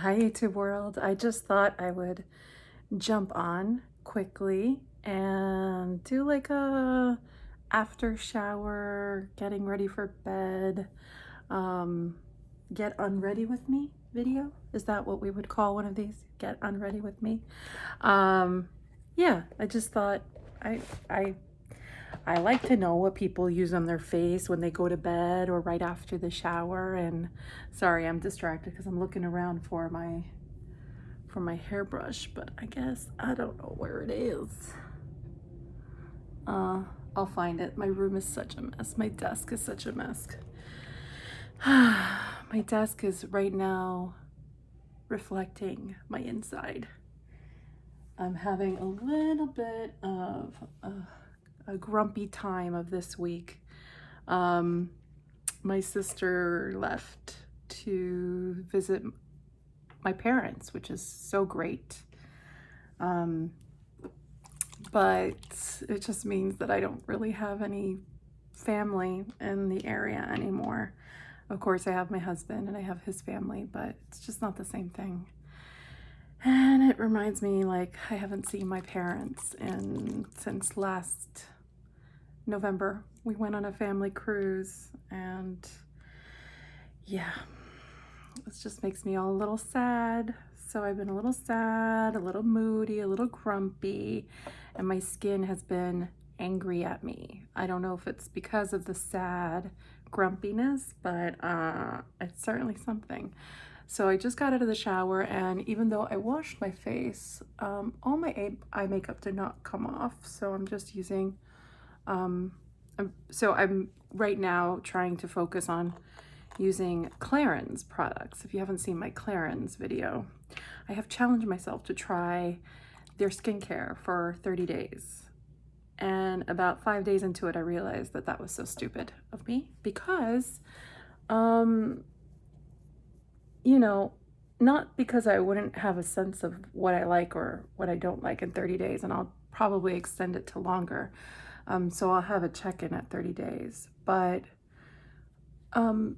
Hi YouTube world. I just thought I would jump on quickly and do like a after shower, getting ready for bed, um, get unready with me video. Is that what we would call one of these? Get unready with me. Um, yeah, I just thought I I I like to know what people use on their face when they go to bed or right after the shower. And sorry, I'm distracted because I'm looking around for my hairbrush, but I guess I don't know where it is. I'll find it. My room is such a mess. My desk is such a mess. My desk is right now reflecting my inside. I'm having a little bit of a grumpy time of this week. My sister left to visit my parents, which is so great. But it just means that I don't really have any family in the area anymore. Of course, I have my husband and I have his family, but it's just not the same thing. And it reminds me, like, I haven't seen my parents since last November. We went on a family cruise, and yeah, it just makes me all a little sad. So I've been a little sad, a little moody, a little grumpy, and my skin has been angry at me. I don't know if it's because of the sad grumpiness, but it's certainly something. So I just got out of the shower, and even though I washed my face, all my eye makeup did not come off. So I'm just using, I'm right now trying to focus on using Clarins products. If you haven't seen my Clarins video, I have challenged myself to try their skincare for 30 days. And about 5 days into it, I realized that that was so stupid of me because, you know, not because I wouldn't have a sense of what I like or what I don't like in 30 days, and I'll probably extend it to longer. So I'll have a check-in at 30 days. But some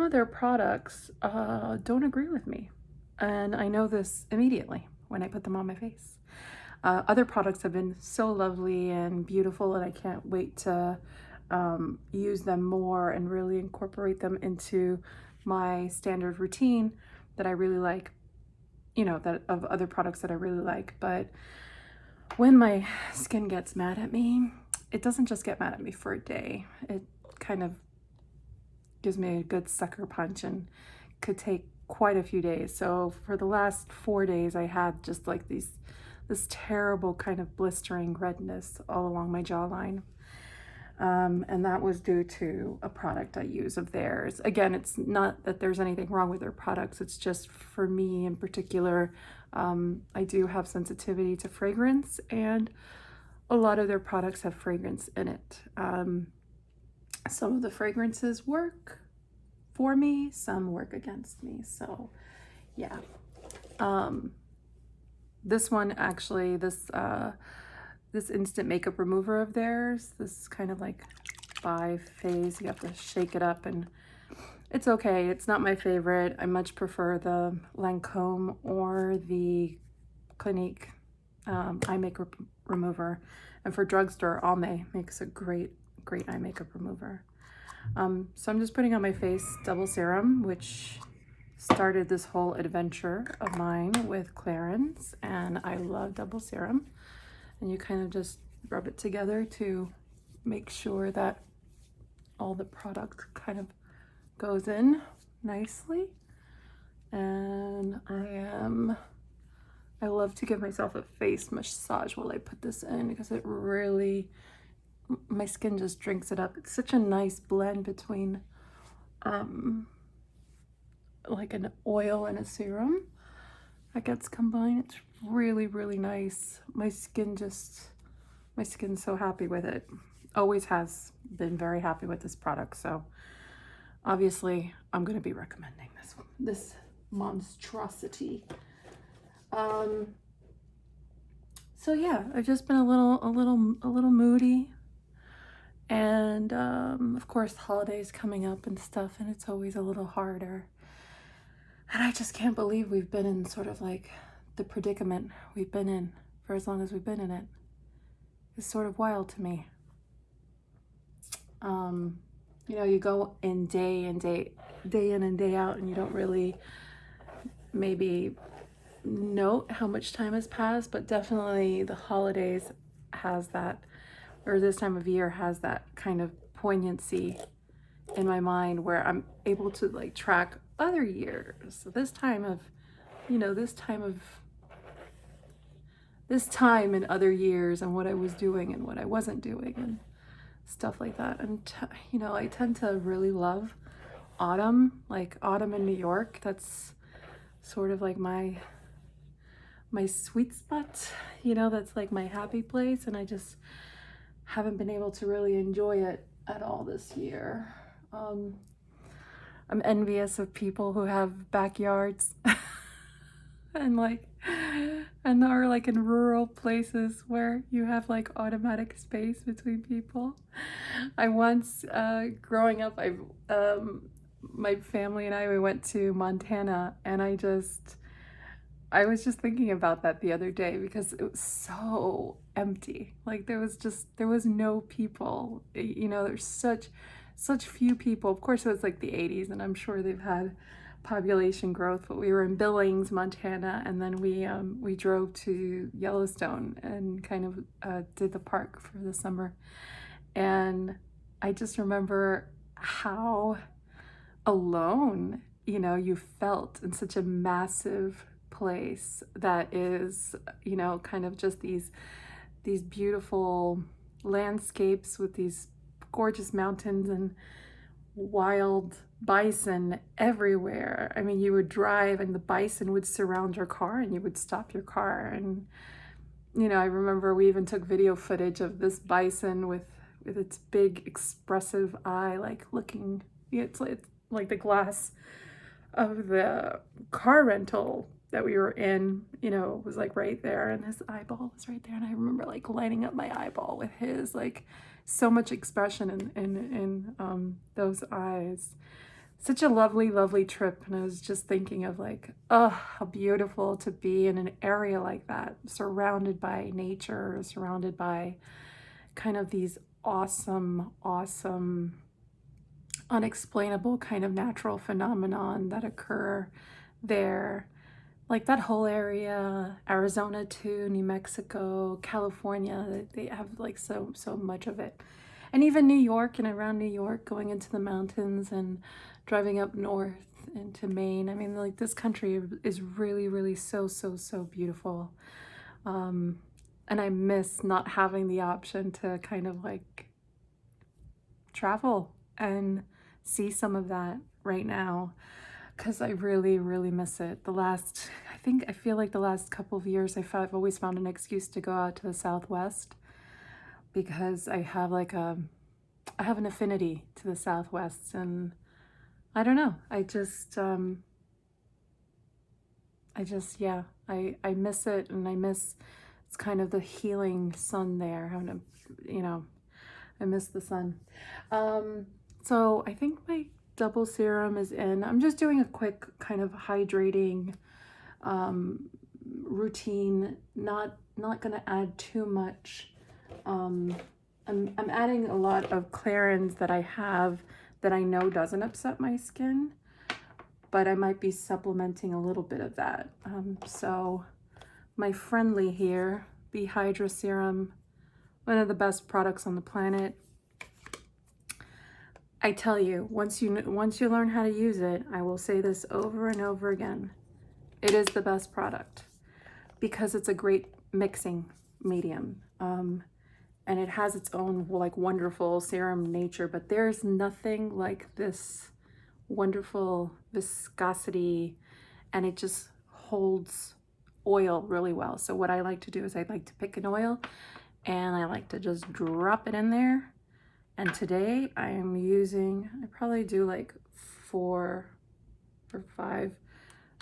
of their products don't agree with me. And I know this immediately when I put them on my face. Other products have been so lovely and beautiful, and I can't wait to use them more and really incorporate them into my standard routine that I really like, that of other products that I really like. But when my skin gets mad at me, it doesn't just get mad at me for a day. It kind of gives me a good sucker punch and could take quite a few days. So for the last 4 days, I had just like this terrible kind of blistering redness all along my jawline. And that was due to a product I use of theirs. Again, it's not that there's anything wrong with their products. It's just for me in particular, I do have sensitivity to fragrance, and a lot of their products have fragrance in it. Some of the fragrances work for me, some work against me. So yeah. This one actually, this instant makeup remover of theirs, this kind of like bi-phase, you have to shake it up, and it's okay. It's not my favorite. I much prefer the Lancome or the Clinique eye makeup remover. And for drugstore, Almay makes a great eye makeup remover. So I'm just putting on my face double serum, which started this whole adventure of mine with Clarins, and I love double serum. And you kind of just rub it together to make sure that all the product kind of goes in nicely. And I love to give myself a face massage while I put this in, because it really, my skin just drinks it up. It's such a nice blend between like an oil and a serum that gets combined. It's really, really nice. My skin's so happy with it. Always has been very happy with this product. So obviously I'm going to be recommending this monstrosity. So yeah, I've just been a little moody, and of course holidays coming up and stuff, and it's always a little harder. And I just can't believe we've been in sort of like the predicament we've been in for as long as we've been in it. It's sort of wild to me. You know, you go in day in and day out, and you don't really maybe note how much time has passed, but definitely the holidays has that, or this time of year has that kind of poignancy in my mind where I'm able to like track other years. So this time of, you know, this time in other years and what I was doing and what I wasn't doing and stuff like that. And, you know, I tend to really love autumn, like autumn in New York. That's sort of like my sweet spot, you know, that's like my happy place. And I just haven't been able to really enjoy it at all this year. I'm envious of people who have backyards and like, and are like in rural places where you have like automatic space between people. I once, growing up, my family and I, we went to Montana, and I was just thinking about that the other day because it was so empty. Like there was no people. You know, there's such few people. Of course, it was like the 80s, and I'm sure they've had population growth. But we were in Billings, Montana, and then we drove to Yellowstone and kind of did the park for the summer. And I just remember how alone, you know, you felt in such a massive place that is, you know, kind of just these beautiful landscapes with these gorgeous mountains and wild bison everywhere. I mean, you would drive and the bison would surround your car and you would stop your car. And, you know, I remember we even took video footage of this bison with its big expressive eye, like looking, it's like the glass of the car rental that we were in, you know, was like right there, and his eyeball was right there. And I remember like lighting up my eyeball with his, like so much expression in those eyes. Such a lovely, lovely trip. And I was just thinking of like, oh, how beautiful to be in an area like that, surrounded by nature, surrounded by kind of these awesome, unexplainable kind of natural phenomenon that occur there. Like that whole area, Arizona too, New Mexico, California, they have like so much of it. And even New York and around New York, going into the mountains and driving up north into Maine. I mean, like this country is really so beautiful. And I miss not having the option to kind of like travel and see some of that right now, because I really miss it. I feel like the last couple of years I've always found an excuse to go out to the Southwest, because I have an affinity to the Southwest. And I don't know, yeah, I miss it. And I miss, it's kind of the healing sun there. You know, I miss the sun. So I think my double serum is in. I'm just doing a quick kind of hydrating routine. Not gonna add too much. I'm adding a lot of Clarins that I have that I know doesn't upset my skin, but I might be supplementing a little bit of that. So my friendly here, the Hydra Serum, one of the best products on the planet. I tell you, once you learn how to use it, I will say this over and over again, it is the best product, because it's a great mixing medium. And it has its own like wonderful serum nature, but there's nothing like this wonderful viscosity, and it just holds oil really well. So what I like to do is I like to pick an oil and I like to just drop it in there. And today I am using, I probably do like 4 or 5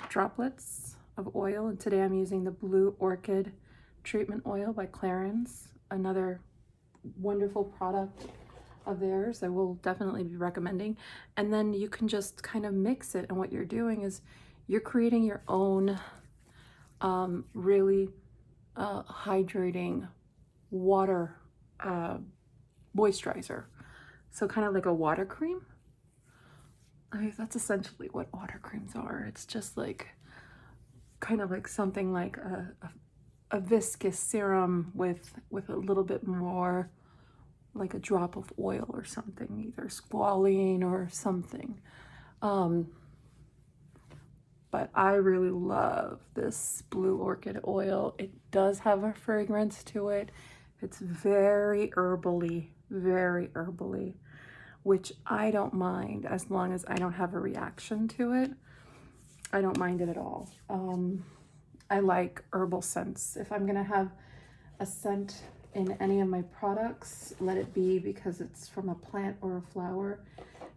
droplets of oil. And today I'm using the Blue Orchid Treatment Oil by Clarins, another wonderful product of theirs I will definitely be recommending. And then you can just kind of mix it. And what you're doing is you're creating your own really hydrating water moisturizer. So kind of like a water cream. I mean, that's essentially what water creams are. It's just like kind of like something like a viscous serum with a little bit more, like a drop of oil or something, either squalene or something. But I really love this Blue Orchid oil. It does have a fragrance to it. It's very herbally, which I don't mind as long as I don't have a reaction to it. I don't mind it at all. I like herbal scents. If I'm gonna have a scent in any of my products, let it be because it's from a plant or a flower.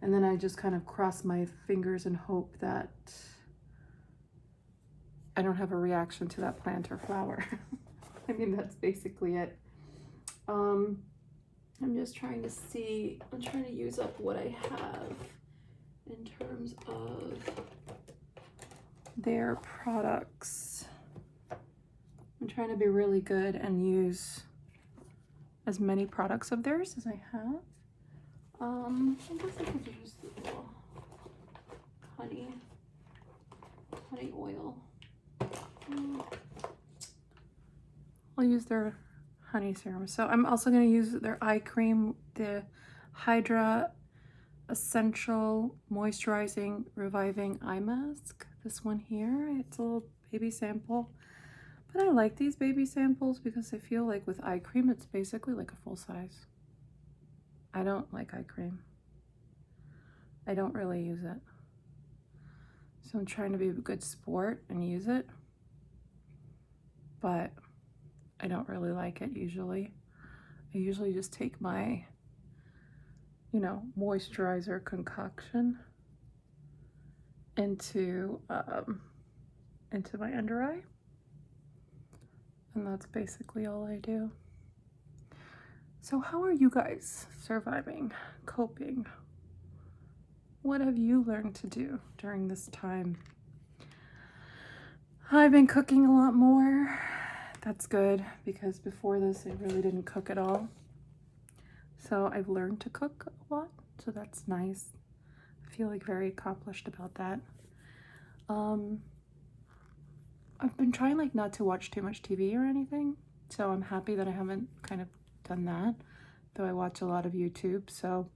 And then I just kind of cross my fingers and hope that I don't have a reaction to that plant or flower. I mean, that's basically it. I'm just trying to see, I'm trying to use up what I have in terms of their products. I'm trying to be really good and use as many products of theirs as I have. I guess I could use the little honey oil. I'll use their honey serum. So I'm also going to use their eye cream, the Hydra Essential Moisturizing Reviving Eye Mask. This one here, it's a little baby sample. But I like these baby samples because I feel like with eye cream, it's basically like a full size. I don't like eye cream. I don't really use it. So I'm trying to be a good sport and use it. But I don't really like it usually. I usually just take my, you know, moisturizer concoction into my under eye. And that's basically all I do. So how are you guys surviving, coping? What have you learned to do during this time? I've been cooking a lot more. That's good because before this I really didn't cook at all. So I've learned to cook a lot, so that's nice. I feel like very accomplished about that. I've been trying like not to watch too much TV or anything, so I'm happy that I haven't kind of done that, though I watch a lot of YouTube, so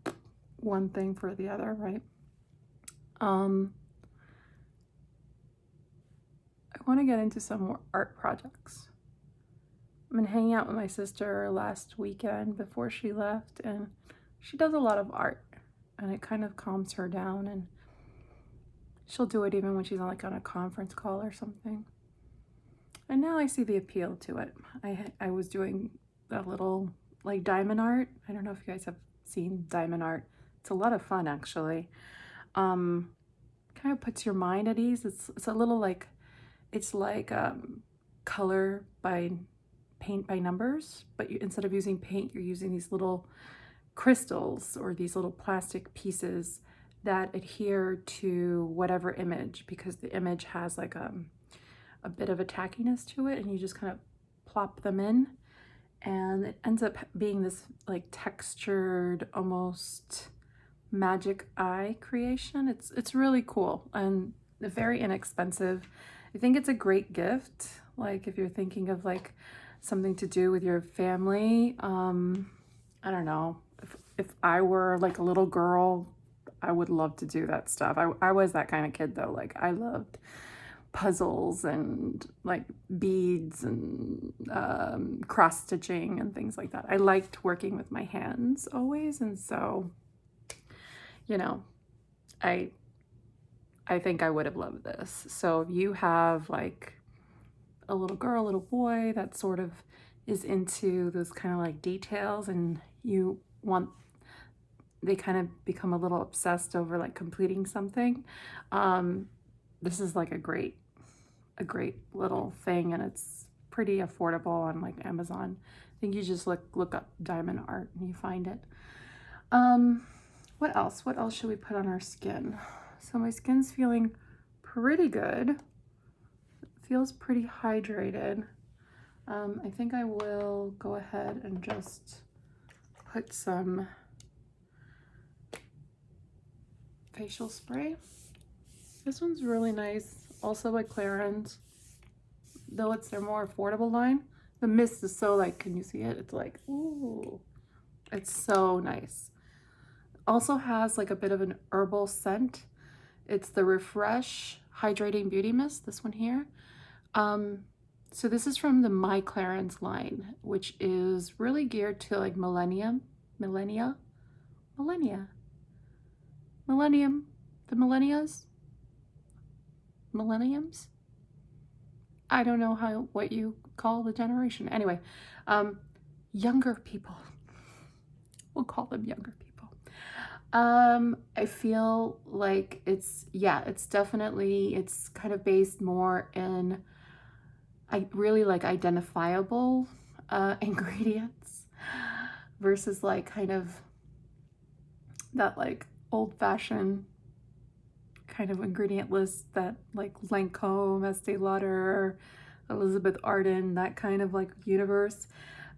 one thing for the other, right? I want to get into some more art projects. I've been hanging out with my sister last weekend before she left, and she does a lot of art, and it kind of calms her down, and she'll do it even when she's on like on a conference call or something. And now I see the appeal to it. I was doing a little like diamond art. I don't know if you guys have seen diamond art. It's a lot of fun actually. Kind of puts your mind at ease. It's a little like, it's like color by paint by numbers, but instead of using paint, you're using these little crystals or these little plastic pieces that adhere to whatever image, because the image has like a bit of a tackiness to it, and you just kind of plop them in, and it ends up being this like textured, almost magic eye creation. It's really cool and very inexpensive. I think it's a great gift, like if you're thinking of like something to do with your family. I don't know, if I were like a little girl, I would love to do that stuff. I was that kind of kid though. Like I loved puzzles and like beads and cross stitching and things like that. I liked working with my hands always, and so, you know, I think I would have loved this. So if you have like a little girl, little boy that sort of is into those kind of like details, and you want, they kind of become a little obsessed over like completing something, this is like a great little thing, and it's pretty affordable on like Amazon. I think you just look up diamond art and you find it. What else should we put on our skin? So my skin's feeling pretty good. It feels pretty hydrated. I think I will go ahead and just put some facial spray. This one's really nice, also by Clarins, though it's their more affordable line. The mist is so like, can you see it? It's like, ooh, it's so nice. Also has like a bit of an herbal scent. It's the Refresh Hydrating Beauty Mist, this one here. So this is from the My Clarins line, which is really geared to like millennium, the millenniums. I don't know what you call the generation. Anyway, younger people. We'll call them younger people. I feel like it's definitely, it's kind of based more in, I really like identifiable ingredients versus like kind of that like old-fashioned kind of ingredient list that like Lancome, Estee Lauder, Elizabeth Arden, that kind of like universe.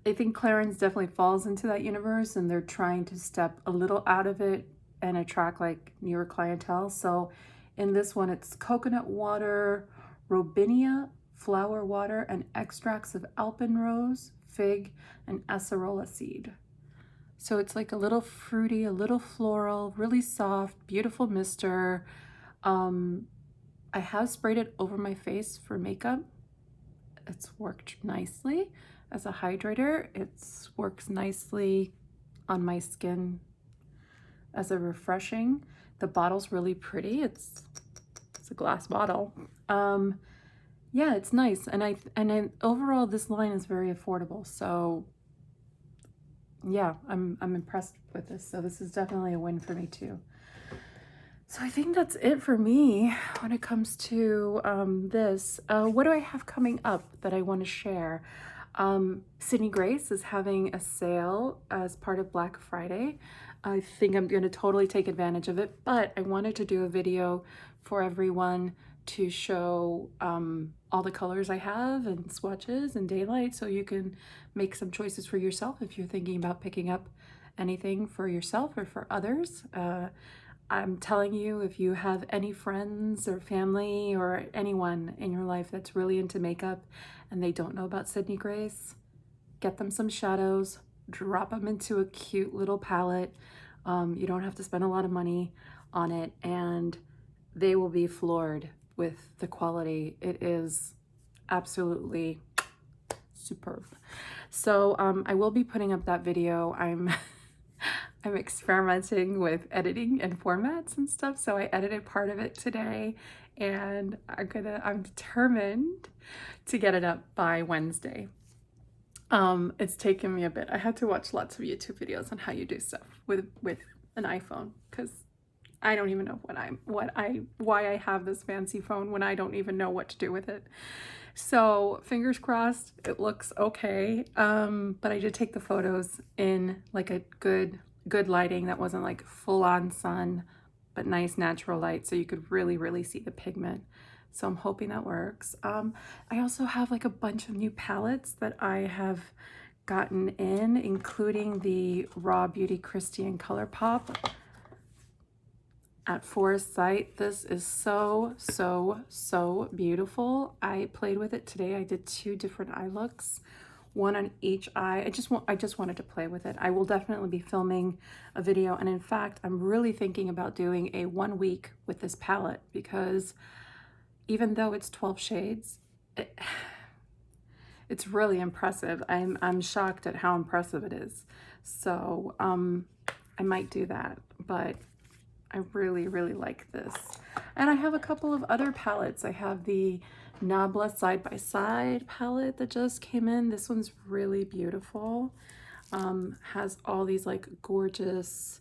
I think Clarins definitely falls into that universe, and they're trying to step a little out of it and attract like newer clientele. So in this one, it's coconut water, robinia, flower water, and extracts of alpenrose, fig, and acerola seed. So it's like a little fruity, a little floral, really soft, beautiful mister. I have sprayed it over my face for makeup. It's worked nicely as a hydrator. It works nicely on my skin as a refreshing. The bottle's really pretty. It's a glass bottle. Yeah, it's nice, and overall this line is very affordable. So yeah, I'm impressed with this. So this is definitely a win for me too. So I think that's it for me when it comes to this. What do I have coming up that I want to share? Sydney Grace is having a sale as part of Black Friday. I think I'm going to totally take advantage of it, but I wanted to do a video for everyone to show all the colors I have and swatches and daylight, so you can make some choices for yourself if you're thinking about picking up anything for yourself or for others. I'm telling you, if you have any friends or family or anyone in your life that's really into makeup and they don't know about Sydney Grace, get them some shadows, drop them into a cute little palette. You don't have to spend a lot of money on it, and they will be floored with the quality. It is absolutely superb. So I will be putting up that video. I'm experimenting with editing and formats and stuff, so I edited part of it today, and I'm determined to get it up by Wednesday. It's taken me a bit. I had to watch lots of YouTube videos on how you do stuff with an iPhone, because I don't even know why I have this fancy phone when I don't even know what to do with it. So fingers crossed it looks okay. But I did take the photos in like a good lighting that wasn't like full on sun, but nice natural light, so you could really see the pigment. So I'm hoping that works. I also have like a bunch of new palettes that I have gotten in, including the Raw Beauty Christian Color Pop at Forest Sight. This is so beautiful. I played with it today. I did 2 different eye looks, one on each eye. I just wanted to play with it. I will definitely be filming a video, and in fact, I'm really thinking about doing a 1 week with this palette, because even though it's 12 shades, it's really impressive. I'm shocked at how impressive it is. So I might do that, but I really like this. And I have a couple of other palettes. I have the Nabla Side by Side palette that just came in. This one's really beautiful. Has all these like gorgeous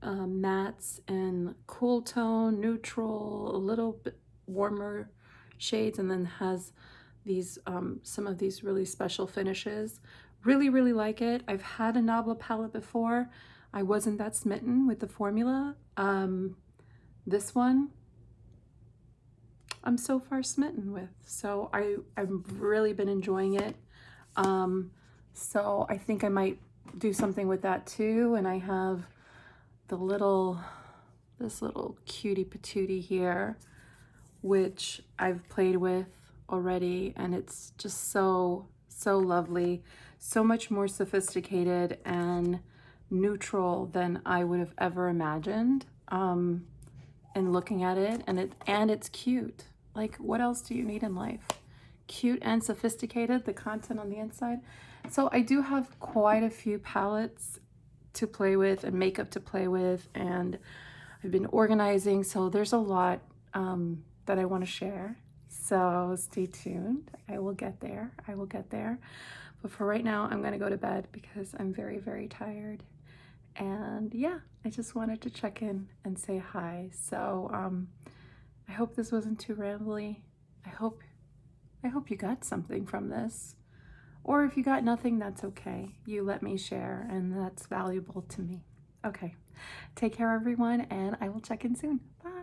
mattes and cool tone, neutral, a little bit warmer shades, and then has these some of these really special finishes. Really like it. I've had a Nabla palette before. I wasn't that smitten with the formula. This one I'm so far smitten with. So I've really been enjoying it. So I think I might do something with that too. And I have the this little cutie patootie here, which I've played with already, and it's just so lovely, so much more sophisticated and neutral than I would have ever imagined. And looking at it, and it's cute. Like, what else do you need in life? Cute and sophisticated, the content on the inside. So I do have quite a few palettes to play with and makeup to play with, and I've been organizing, so there's a lot that I want to share. So stay tuned. I will get there. I will get there. But for right now, I'm going to go to bed because I'm very tired. And yeah, I just wanted to check in and say hi. So I hope this wasn't too rambly. I hope you got something from this. Or if you got nothing, that's okay. You let me share, and that's valuable to me. Okay. Take care, everyone, and I will check in soon. Bye.